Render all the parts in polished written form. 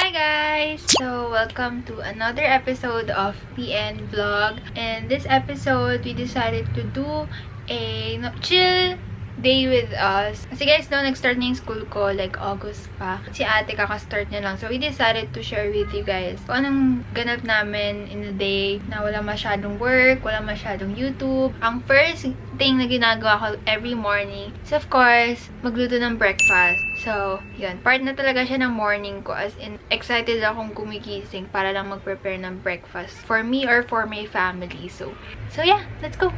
Hi guys! So, welcome to another episode of PN Vlog. And this episode, we decided to do a chill day with us. Kasi guys, no, nag-start na yung school ko, like August pa. Si ate kaka-start niya lang. So, we decided to share with you guys kung anong ganap namin in the day na wala masyadong work, wala masyadong YouTube. Ang first thing na ginagawa ko every morning is, of course, magluto ng breakfast. So, yun. Part na talaga siya ng morning ko. As in, excited akong gumigising para lang mag-prepare ng breakfast for me or for my family. So yeah, let's go!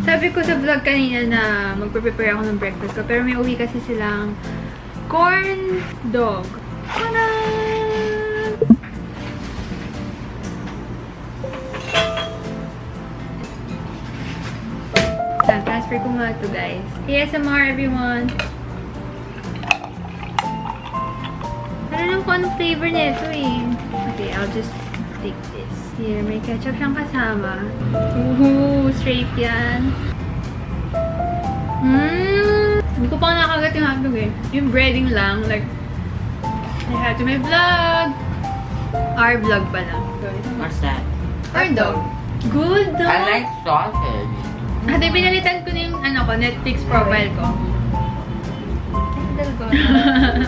Sabi ko sa vlog kanina na magpe-prepare ako ng breakfast ko. Pero may uwi kasi silang corn dog. Tada! Transfer ko muna ito, guys. ASMR, everyone! Ano lang kung anong flavor nito eh. Okay, I'll just take this. Here, may ketchup siyang kasama. Ooh, straight yan. Hindi ko pa nakagat yung hotdog eh. Yung breading lang, like, I had to my vlog. Our vlog pala. What's that? Corn dog. Good dog. I like sausage. Ate, pinalitan ko na yung Netflix profile ko. Talaga.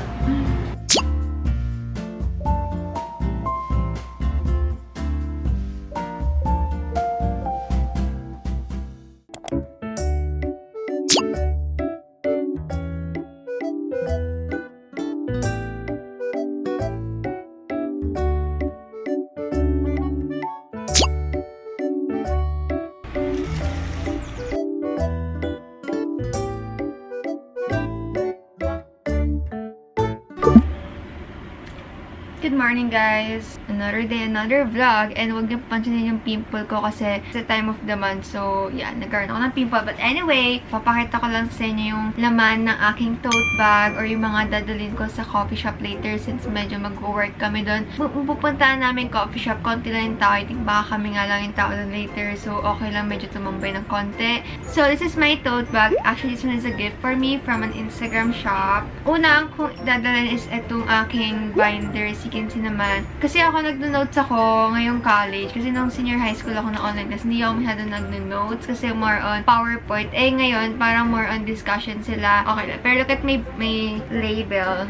Good morning, guys! Another day, another vlog. And huwag niyo pansinin yung pimple ko kasi sa time of the month. So, yeah, nagkaroon ako ng pimple. But anyway, papakita ko lang sa inyo yung laman ng aking tote bag or yung mga dadalhin ko sa coffee shop later since medyo mag-work kami doon. Pupuntahan namin coffee shop. Konti lang yung tao. I think baka kami nga lang yung tao doon later. So, okay lang medyo tumambay ng konti. So, this is my tote bag. Actually, this one is a gift for me from an Instagram shop. Una, ang kung dadalhin is itong aking binders. You can see naman. Kasi ako nag-notes ako ngayong college. Kasi nung senior high school ako na online class, hindi ako masyado nag-notes kasi more on PowerPoint. Eh ngayon, parang more on discussion sila. Okay lang. Pero look at my label.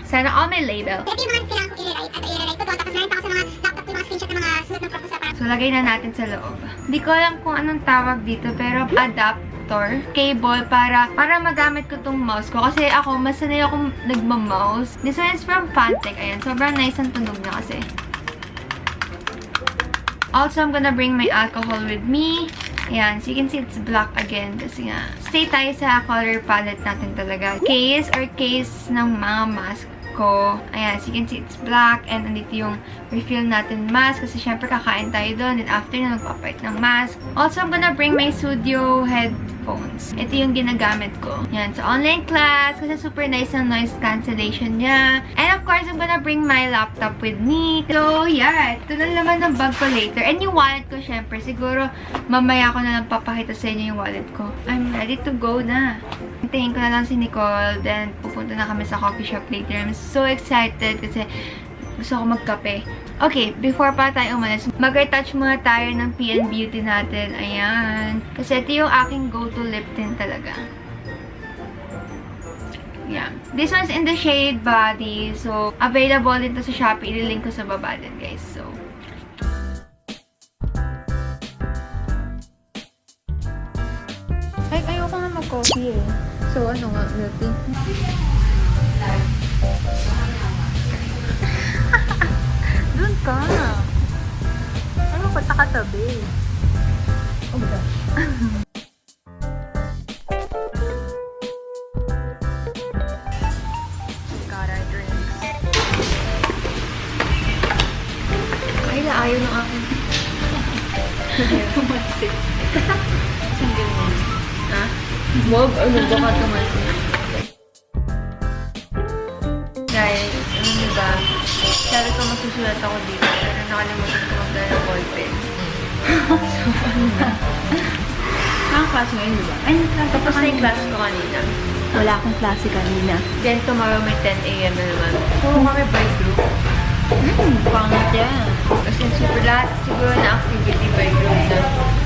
Sana all my label. Ito yung mga kailangan ko i-rewrite at i-rewrite ko doon. Tapos meron pa ako sa mga laptop ko, mga screenshot ng mga sunod ng proposal. So, lagay na natin sa loob. Hindi ko alam kung anong tawag dito, pero cable para magamit ko tong mouse ko. Kasi ako, mas sanay akong nagma-mouse. This one is from Fantech. Ayan, sobrang nice ang tunog niya kasi. Also, I'm gonna bring my alcohol with me. Ayan, so you can see it's black again. Kasi nga, stay tayo sa color palette natin talaga. Case ng mga mask ko. Ayan, so you can see it's black and andito yung refill natin mask kasi syempre kakain tayo doon and after na magpapalit ng mask. Also, I'm gonna bring my studio headphones. Ito yung ginagamit ko. Yan, sa online class kasi super nice ang noise cancellation niya. And of course, I'm gonna bring my laptop with me. So, yeah, ito na naman ng bag ko later. And yung wallet ko, syempre, siguro mamaya ko na lang papakita sa inyo yung wallet ko. I'm ready to go na. Hintayin ko na lang si Nicole, then pupunta na kami sa coffee shop later. I'm so excited kasi gusto ko magkape. Okay, before pa tayo umalis, mag-retouch muna tayo ng PN Beauty natin. Ayan. Kasi ito yung aking go-to lip tint talaga. Yeah. This one's in the shade Body. So, available din to sa Shopee. I-link ko sa baba din, guys. So, ay, ayoko nga mag-coffee eh. So, ano nga, milk tea? Doon ka. Ano, punta ka tabi. Oh my gosh. We got our drinks. Ay, naayaw ng akin. Tumasik. Saan ganyan? Ha? Wag, ano baka tumasik? Guys, ano nyo ba? Sabi ko magsusulat ako dito, pero nakalimutan ko magdala ng ballpen. So, ano na? Ang class ngayon, di ba? Ay, tapos na yung class ko kanina. Wala akong klase kanina. Then tomorrow may 10 a.m. na naman. So, kami by group. Pangit yan. Kasi super lahat siguro na activity by group na.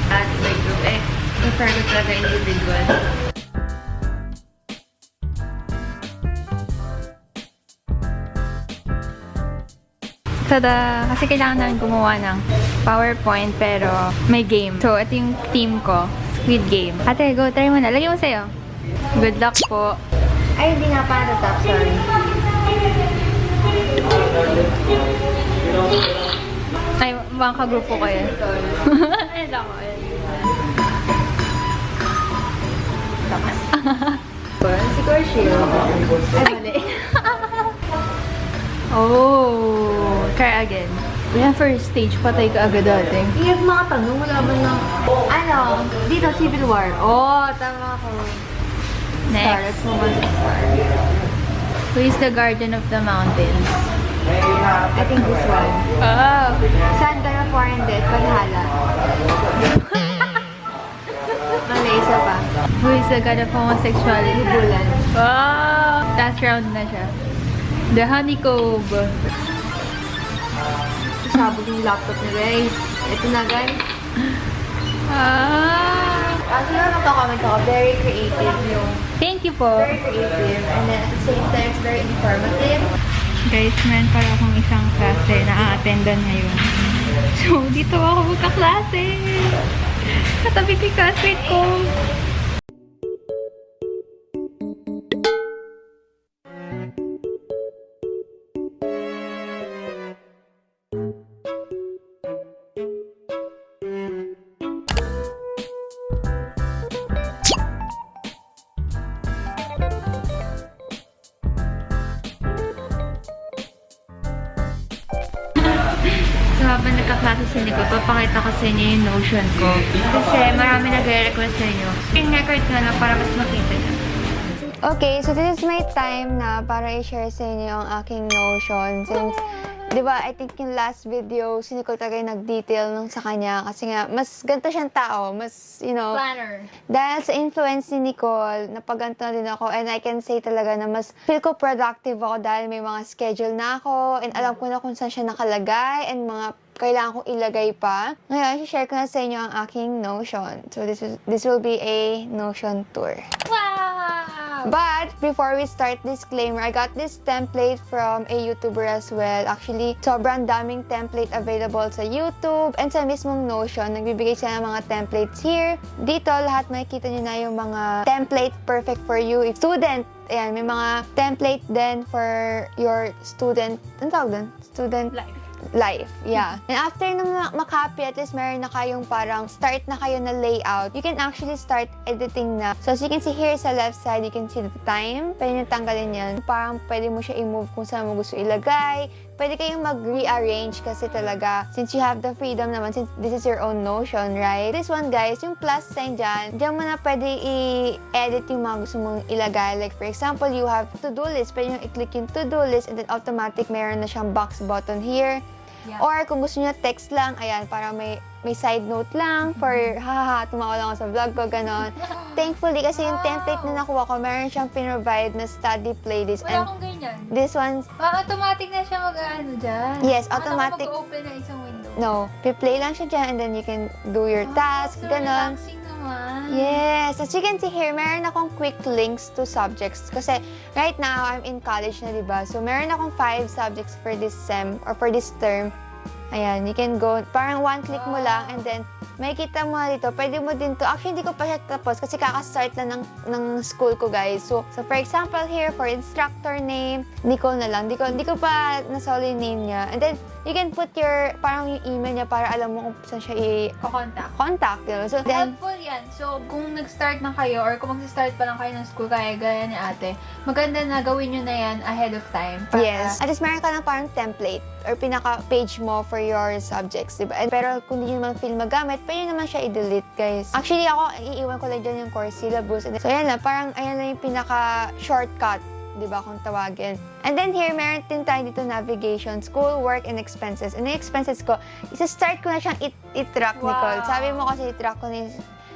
Lahat by group. Eh, prefer ko talaga individual. Tada! Kasi kailangan namin gumawa ng PowerPoint pero may game. So, ito yung team ko. Squid Game. Ate, go. Try mo na. Lagay mo sa'yo. Good luck po. Ay, hindi nga pa natap. Sorry. Ay, baka kagrupo ko yan. Ay, lako. Takas. Siguro shield. Ay, mali. Oh, try again. Yeah, first stage, patay ka agad dating. Yung mga tanong, wala ba na... Ano? Dito, Civil War. Oh, tama ko. Star. Next. Let's move on to Star. Who is the guardian of the mountains? I think this one. Oh. Saan ka na foreign death? Valhalla. Mali, isa pa. Who is the god of homosexuality? Bulan. Oh. Last round na siya. The honeycomb. Sabog yung laptop ni guys. Ito na guys. Siguro magkakomment ako. Very creative yung... Thank you po. Very creative. And then at the same time, it's very informative. Guys, meron pala akong isang klase na a-attendan ngayon. So, dito ako magka-klase. Katabi ko yung classmate ko. So, habang nagkaklase si Nico, papakita ko sa inyo yung Notion ko. Kasi marami nagre-request sa inyo. Screen record ko na para mas makita nyo. Okay, so this is my time na para i-share sa inyo ang aking Notion. Since, di ba, I think yung last video, si Nicole talaga yung nag-detail nung sa kanya. Kasi nga, mas ganito siyang tao. Mas, you know, Planner. dahil sa influence ni Nicole, napaganto na din ako. And I can say talaga na mas feel ko productive ako dahil may mga schedule na ako. And alam ko na kung saan siya nakalagay. And mga kailangan kong ilagay pa. Ngayon, share ko na sa inyo ang aking Notion. So, this will be a Notion tour. Wow! But, before we start, disclaimer, I got this template from a YouTuber as well. Actually, sobrang daming template available sa YouTube and sa mismong Notion. Nagbibigay siya ng mga templates here. Dito, lahat makikita nyo na yung mga template perfect for you. If student, ayan, may mga template din for your student, ano tawag dun? Student life, yeah. And after nung makopy, at least meron na kayong parang start na kayo na layout, you can actually start editing na. So, as you can see here sa left side, you can see the time. Pwede nyo tanggalin yan. Parang pwede mo siya i-move kung saan mo gusto ilagay. Pwede kayong mag-rearrange kasi talaga, since you have the freedom naman, since this is your own Notion, right? This one, guys, yung plus sign dyan, dyan mo na pwede i-edit yung mga gusto mong ilagay. Like, for example, you have to-do list. Pwede nyo i-click yung to-do list and then automatic meron na siyang box button here. Yeah. Or kung gusto niyo text lang, ayan, para may side note lang for, haha, tumawa lang ako sa vlog ko, ganon. Thankfully, kasi yung template na nakuha ko, meron siyang pinrovide na study playlist. Wala akong ganyan. This one's... automatic na siya mag-ano dyan. Yes, automatic. Ano mag-open na isang window? No, play lang siya dyan and then you can do your task, so ganon. relaxing naman. Yes, as you can see here, meron akong quick links to subjects. Kasi right now, I'm in college na, diba? So, meron akong 5 subjects for this sem or for this term. Ayan, you can go, parang one click mo lang and then makikita mo dito, pwede mo din to. Actually, hindi ko pa siya tapos kasi kakastart lang ng school ko, guys. So for example here, for instructor name, Nicole na lang. Hindi ko pa nasoli yung name niya. And then, you can put your, parang yung email niya para alam mo kung saan siya i-contact. So then, helpful yan. So, kung nag-start na kayo or kung mag-start pa lang kayo ng school, gaya ni ate, maganda na gawin nyo na yan ahead of time. Yes. At least meron ka ng parang template or pinaka-page mo for your subjects, diba? Pero kung hindi nyo naman feel magamit, pwede naman siya i-delete, guys. Actually, ako, iiwan ko lang dyan yung course syllabus. So, ayan lang, parang ayan lang yung pinaka-shortcut, diba, kung tawagin. And then here, meron din tayo dito navigation, school, work, and expenses. And yung expenses ko, isa-start ko na siyang i-track, Nicole. Sabi mo kasi i-track ko na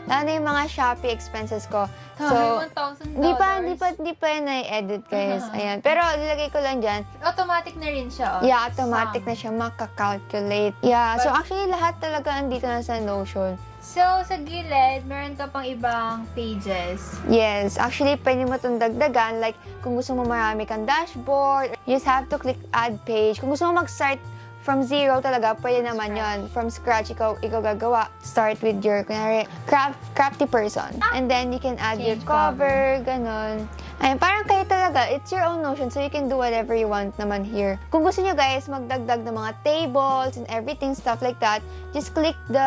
lalo na yung mga Shopee expenses ko. So, $1,000. Hindi pa yun na-edit, guys. Ayan. Pero, nilagay ko lang dyan. Automatic na rin siya. Yeah, automatic na siya makakalculate. Yeah, so actually, lahat talaga andito na sa Notion. So, sa gilid, meron ka pang ibang pages. Yes, actually, pwede mo itong dagdagan. Like, kung gusto mo marami kang dashboard, you just have to click add page. Kung gusto mo mag-start from zero talaga, pwede naman yon. From scratch, ikaw gagawa. Start with your, kunyari, crafty person. And then, you can add your Change cover, ganon. Ayun, parang kayo talaga, it's your own Notion, so you can do whatever you want naman here. Kung gusto nyo guys, magdagdag ng mga tables and everything, stuff like that, just click the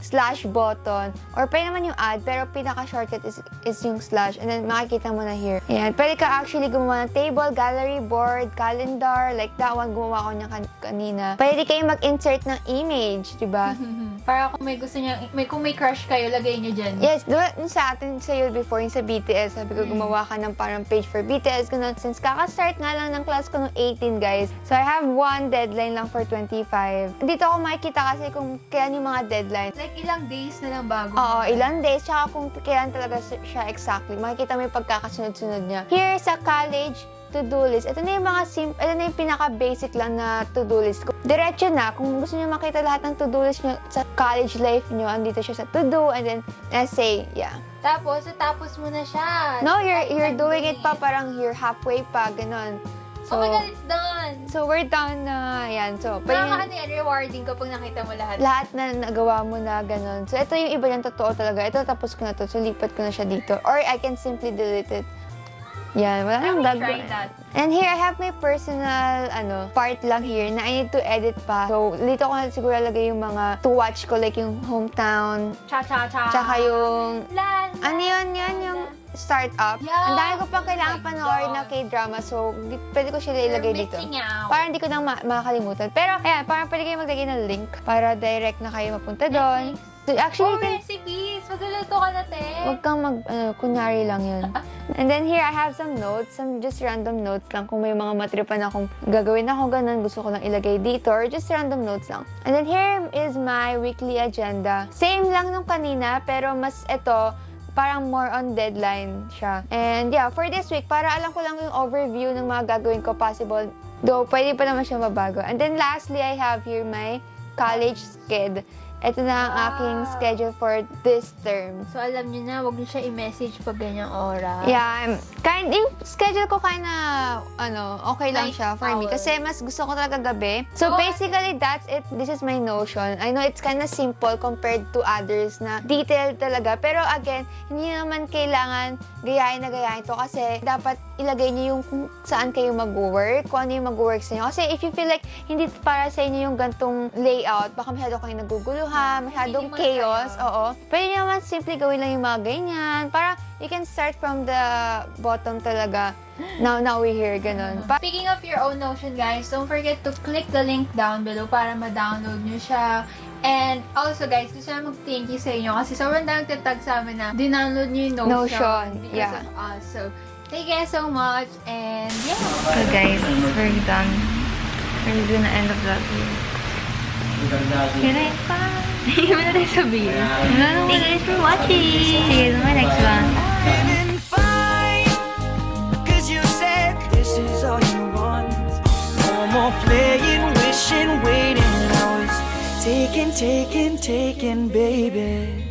slash button. Or pwede naman yung add, pero pinaka-shortcut is yung slash. And then, makikita mo na here. Ayan, pwede ka actually gumawa ng table, gallery, board, calendar, like that one, gumawa ko niya kanina. Pwede kayo mag-insert ng image, diba? Para kung may gusto niya, kung may crush kayo, lagay niyo dyan. Yes, diba, sa atin sa'yo before, yung sa BTS, sabi ko gumawa ka ng parang page for BTS, ganun. Since kaka-start nga lang ng class ko nung 18, guys. So, I have one deadline lang for 25. Dito ako makikita kasi kung kailan yung mga deadlines. Like, ilang days na lang bago. Oo, ilang days, tsaka kung kailan talaga siya exactly. Makikita mo yung pagkakasunod-sunod niya. Here sa college, to-do list. Ito na yung ito na yung pinaka-basic lang na to-do list ko. Diretso na, kung gusto niyo makita lahat ng to-do list nyo sa college life nyo, andito siya sa to-do, and then essay, yeah. Tapos, natapos mo na siya. No, you're doing it pa, parang you're halfway pa, ganon. So, Oh my God, it's done! So, we're done na, yan. So, Nakakaano yan, rewarding kapag nakita mo lahat. lahat na nagawa mo na ganon. So, ito yung iba yung totoo talaga. Ito, tapos ko na to. So, lipat ko na siya dito. Or, I can simply delete it. Yan, wala nang Let me try gagawin. that. And here, I have my personal, part lang here na I need to edit pa. So, dito ko na siguro lagay yung mga to watch ko, like yung hometown, Cha-cha-cha. tsaka yung, La, la, ano yun, yung startup. Yeah. Ang dami ko pang kailangan Oh my panoorin na God. K-drama, so, pwede ko sila ilagay You're dito. missing out. Parang hindi ko nang makakalimutan. Pero, ayan, parang pwede kayo maglagay ng link para direct na kayo mapunta doon. Netflix. So, actually, Oh, you can, recipes! Magluluto ka na, te. huwag kang kunyari lang yun. And then here, I have some notes, some just random notes lang. Kung may mga matripan akong gagawin ako ganun, gusto ko lang ilagay dito, or just random notes lang. And then here is my weekly agenda. Same lang nung kanina, pero mas ito, parang more on deadline siya. And yeah, for this week, para alam ko lang yung overview ng mga gagawin ko possible. Though, pwede pa naman siya mabago. And then lastly, I have here my college sked. Ito na ang aking schedule for this term. So, alam niyo na, huwag niyo siya i-message pag ganyang oras. Yeah, yung schedule ko okay lang Night siya for me. owl. Kasi mas gusto ko talaga gabi. So, Oh, basically, that's it. This is my Notion. I know it's kind of simple compared to others na detailed talaga. Pero again, hindi naman kailangan gayahin to kasi dapat ilagay niyo yung kung saan kayo mag-work, kung ano yung mag-work sa inyo. Kasi if you feel like hindi para sa inyo yung gantong layout, baka masyado kayo naguguluhan, masyadong Minimal chaos, kayo. oo. Pwede naman simple gawin lang yung mga ganyan. Para you can start from the bottom talaga. Now we're here, ganun. Speaking of your own Notion, guys, don't forget to click the link down below para ma-download nyo siya. And also, guys, gusto na mag-thank you sa inyo kasi sobrang dami nagtatag sa amin na dinownload nyo yung Notion, Notion, because yeah. of us. So, thank you guys so much and yeah. So guys, we're done. We're gonna end the vlog here. Good pa. Hindi mo na tayo sabihin. Thank you guys for watching. See you in my next one. Feeling fine, 'cause you said this is all you want. No more playing, wishing, waiting. I was taken, baby.